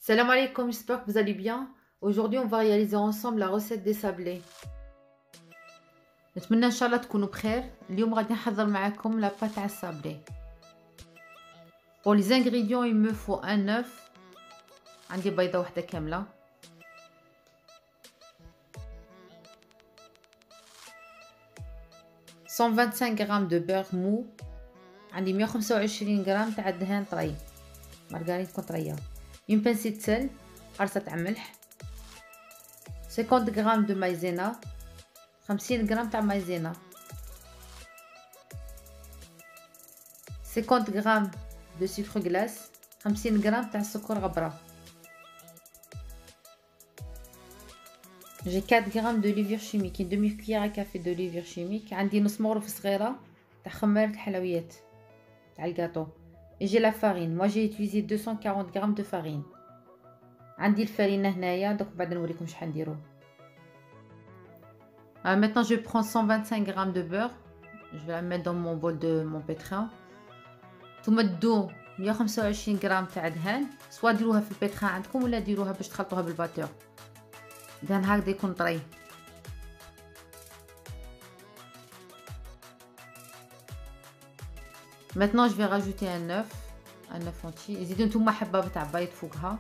Salam alaikum, j'espère que vous allez bien. Aujourd'hui, on va réaliser ensemble la recette des sablés. نتمنى ان شاء الله تكونوا بخير. اليوم غادي نحضر معكم لا بات تاع السابلي. Pour les ingrédients, il me faut un œuf. عندي بيضة واحدة كاملة. 125 غرام de beurre mou. عندي 125 غرام تاع الدهان طري. مارغريت تكون طرية. Une pincée de sel. قرصة تاع ملح. 50 غرام de maïzena. 50 غرام تاع مايزينا. 50 غرام de sucre glace. 50 غرام تاع السكر غبرة. J'ai 4 grammes de levure chimique, une demi-cuillère à café de levure chimique. عندي نص مغرف صغيرة تاع خمارة الحلويات تاع الجاتو. Et j'ai la farine. Moi j'ai utilisé 240 grammes de farine. عندي الفرينة هنايا دوك بعد نوريكم شحال نديرو. Maintenant je prends 125 grammes de beurre. Je vais la mettre dans mon bol de mon pétrin. نتوما دو 125 غرام تاع دهان، سوا ديروها في البيتران عندكم ولا ديروها باش تخلطوها بالباتور. دهان هكذا يكون طري. Maintenant je vais rajouter un œuf entier. زيدوا نتوما حبة تاع بيض فوقها.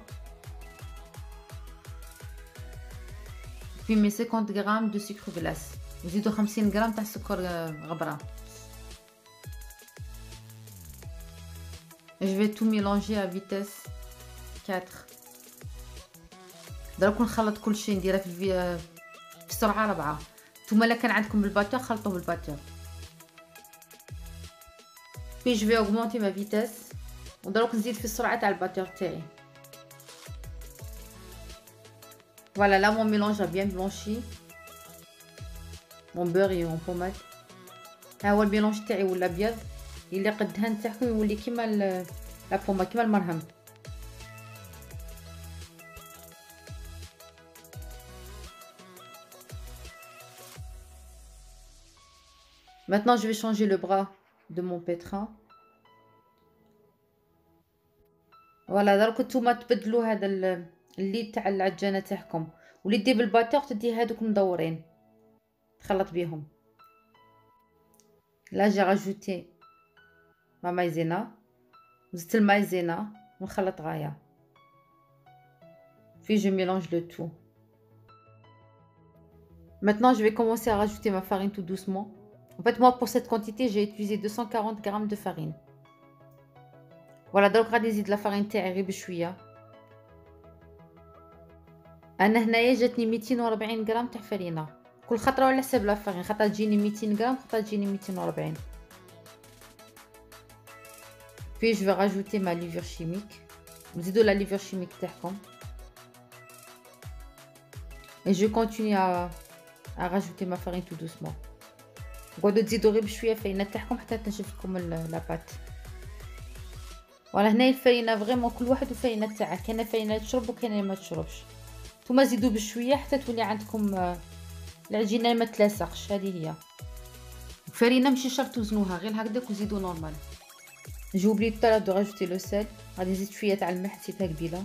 Puis mes 50 grammes de sucre glace. وزيدوا 50 غرام تاع السكر غبرة. Je vais tout mélanger à vitesse 4. دروك نخلط كل شيء نديرها في السرعة 4. نتوما الا كان عندكم بالباتور خلطوه بالباتور. Puis je vais augmenter ma vitesse. ودروك نزيد في السرعة تاع الباتور تاعي. Voilà, là mon mélange a bien blanchi. Mon beurre est en pommade. ها هو الميلونج تاعي ولا ابيض. يلي قد الدهان تاعكم يولي كيما لا بومه كيما المرهم. Maintenant je vais changer le bras de mon pétrin. Voilà, دروك نتوما تبدلوا هذا الليد تاع العجانه تاعكم، واللي دير بالباتور تدي هذوك مدورين تخلط بيهم. Là j'ai rajouté ma maïzena. زدت المايزينا ونخلط غايه. Puis je mélange le tout. Maintenant je vais commencer à rajouter ma farine tout doucement. En fait moi pour cette quantité j'ai utilisé 240 grammes de farine. Voilà, دروك غادي نزيد لا فارين تاعي غير بشويه. انا هنايا جاتني 240 غرام تاع فرينه، كل خطره على حساب لا فارين، خطره تجيني 200 غرام خطره تجيني 240. Puis je vais rajouter ma levure chimique. نزيدوا لا levure chimique تاعكم. Et je continue à rajouter ma farine tout doucement. قعدوا تزيدوا غير بشويه فرينه تاعكم حتى تنشف لكم لا بات. ولا هنا الفرينه فريمون كل واحد والفرينه تاعه، كاينه فرينه تشرب وكاينه ما تشربش. نتوما زيدوا بشويه حتى تولي عندكم العجينه ما تلاصقش. هذه هي الفرينه ماشي شرط توزنوها، غير هكذاك وزيدوا نورمال. J'ai oublié tout à l'heure de rajouter le sel. غادي نزيد شويه تاع الملح نسيتها قبيله.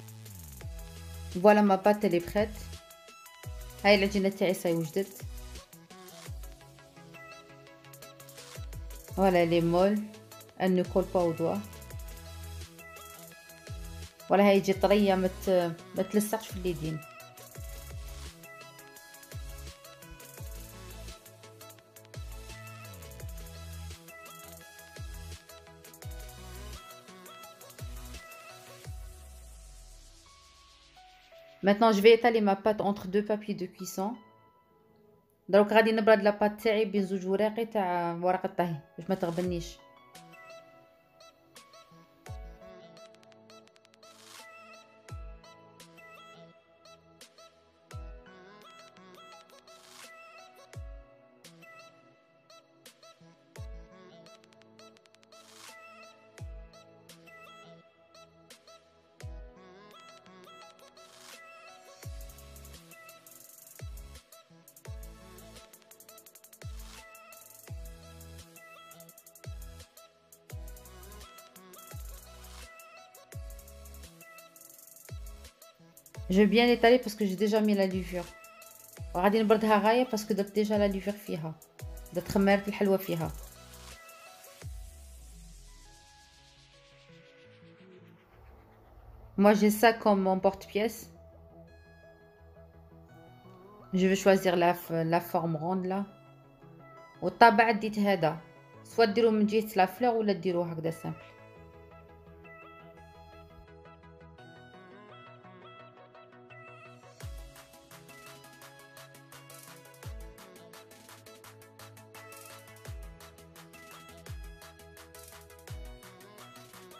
Voilà ma pâte elle est prête. هاي العجينه تاعي صاي وجدت. Voilà elle est molle. Elle ne colle pas au doigt. ولا هي تجي طريه ما تلصقش في اليدين. Maintenant je vais étaler ma pâte entre deux papiers de cuisson. دروك غادي نبرد لا بات تاعي بين زوج وراقي تاع ورق الطهي باش ما تغبنيش. Je vais bien l'étaler parce que j'ai déjà mis la levure. وغادي نبردها غاية parce que درت déjà la levure فيها. درت خمارة الحلوى فيها. Moi j'ai ça comme mon porte-pièce. Je vais choisir la forme ronde là. والطابع ديت هذا. soit ديرو من جهة لا فلور ولا ديرو هكذا سامبل.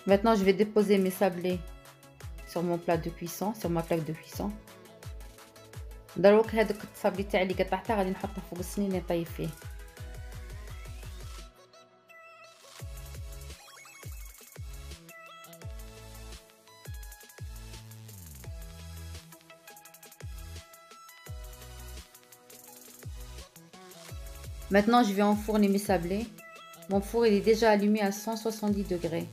Maintenant, je vais déposer mes sablés sur mon plat de cuisson, sur ma plaque de cuisson. دروك هذاك الصابلي تاعي اللي قطعته غادي نحطه فوق الصينيه اللي نطيب فيه. Maintenant, je vais enfourner mes sablés. Mon four il est déjà allumé à 170 degrés.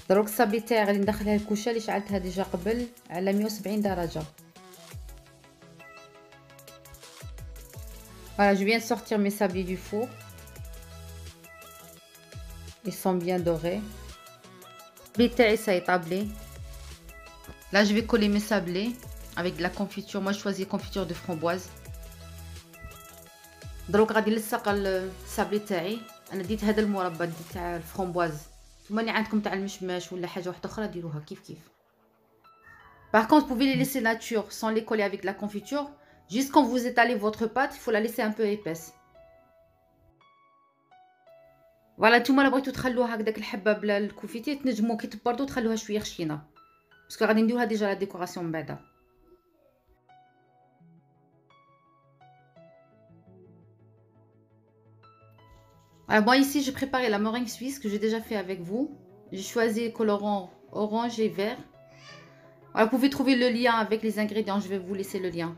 دروك الصابلي تاعي غادي ندخلها الكوشه اللي شعلتها ديجا قبل على 170 درجه. Voilà, je viens de sortir mes sablés du four. Ils sont bien dorés. Les tailles, ça est tablé. Là, je vais coller mes sablés avec de la confiture. Moi, je choisis confiture de framboise. دروك غادي نلصق الصابلي تاعي. انا ديت هذا المربى ديت تاع الفرامبواز. نتوما اللي عندكم تاع المشماش ولا حاجه واحده اخرى ديروها كيف كيف. Par contre, vous pouvez les laisser nature sans les coller avec la confiture. Juste quand vous étalez votre pâte, il faut la laisser un peu épaisse. Voilà, نتوما الا بغيتو تخلوها هكذاك الحبه بلا الكونفيتير تنجمو كي تبردو تخلوها شويه خشينه. باسكو غادي نديروها ديجا لا ديكوراسيون من بعدا. Alors moi ici j'ai préparé la meringue suisse que j'ai déjà fait avec vous. J'ai choisi les colorants orange et vert. Alors vous pouvez trouver le lien avec les ingrédients, je vais vous laisser le lien.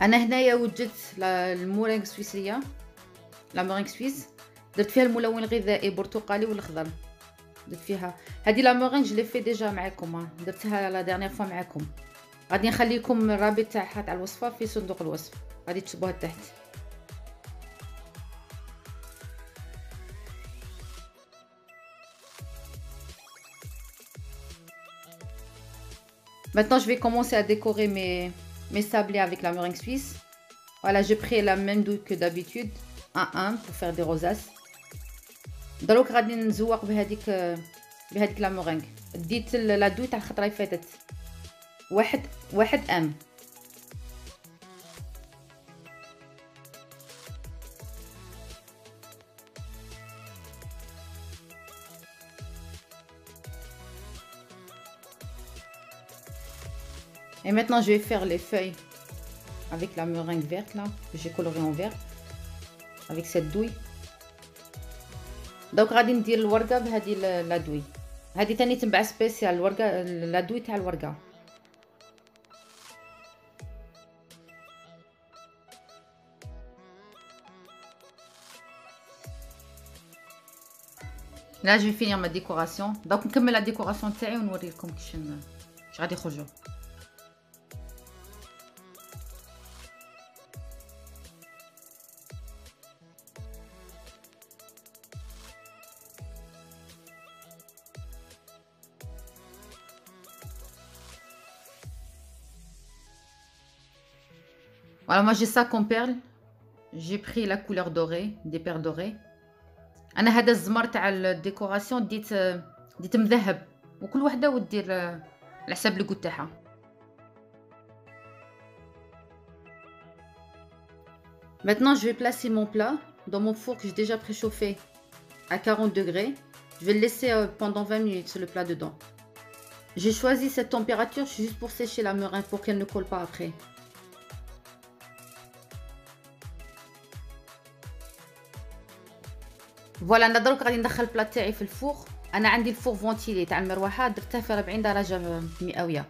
انا هنايا وجدت المورينغ السويسريه لا مورينغ سويس درت فيها الملون الغذائي برتقالي والاخضر درت فيها هذه لا مورينغ جو لي في ديجا معكم درتها لا ديرنيير فوا معكم غادي نخلي لكم الرابط تاعها تاع الوصفه في صندوق الوصف غادي تشوفوها تحت. Maintenant je vais commencer à décorer mes sablés avec la meringue suisse. Voilà, j'ai pris la même douille que d'habitude, 1 pour faire des rosaces. دروك غادي نزوق بهذيك لا مورينغ. ديت لا دوي تاع الخطره اللي فاتت واحد ام. Et maintenant, je vais faire les feuilles avec la meringue verte là, que j'ai colorée en vert, avec cette douille. Donc, غادي ندير الورقة بهذه لا douille. هذه تاني تنباع سبيسيال الورقة لا douille تاع الورقة. Là, je vais finir ma décoration. Donc, نكمل la décoration تاعي ونوريكم كيش غادي يخرجوا. Voilà, moi j'ai ça comme perles. J'ai pris la couleur dorée, des perles dorées. انا هذا الزمر تاع الديكوراسيون ديت مذهب وكل وحده ودير على حساب الكو تاعها. Maintenant je vais placer mon plat dans mon four que j'ai déjà préchauffé à 40 degrés. Je vais le laisser pendant 20 minutes sur le plat dedans. J'ai choisi cette température juste pour sécher la meringue pour qu'elle ne colle pas après. فوالا انا دروك غادي ندخل البلاط تاعي في الفوغ. انا عندي الفوغ فونتيلي تاع المروحه درتها في 40 درجه مئويه.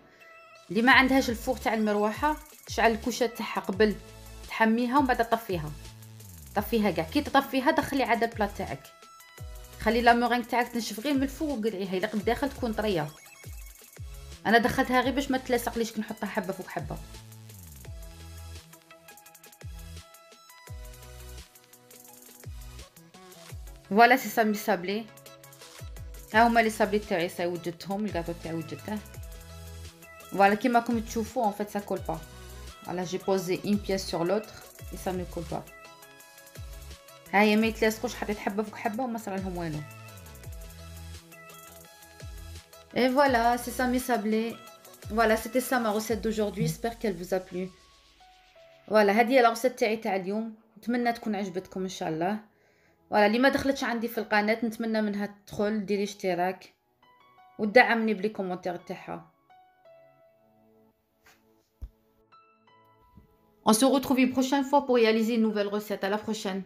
اللي ما عندهاش الفوغ تاع المروحه تشعل الكوشه تاعها قبل تحميها ومن بعد طفيها كاع كي تطفيها دخلي عاد البلاط تاعك. خلي لا مورينغ تاعك تنشف غير من الفوق وقلعيها، الا قد داخل تكون طريه. انا دخلتها غير باش ما تلاصقليش كي نحطها حبه فوق حبه. فوالا سي سا مي سابلي. ها هما لي سابلي تاعي ساي وجدتهم، الكاطو تاعي وجدته. فوالا كيما راكم تشوفوا ان فيت سا كول با. فوالا جي بوزي اون بيس سور لوتر اي سا نو كول با. هاهي ما يتلاصقوش، حطيت حبه فوق حبه وما صرا لهم والو. Et voilà, c'est ça mes sablés. Voilà, c'était ça ma recette d'aujourd'hui. J'espère qu'elle vous a plu. Voilà, هذه هي الريسيت تاعي تاع اليوم. نتمنى تكون عجبتكم ان شاء الله. فوالا اللي ما دخلتش عندي في القناه نتمنى منها تدخل ديري اشتراك ودعمني بلي كومونتير تاعها. On se retrouve une prochaine fois pour réaliser une nouvelle recette. À la prochaine.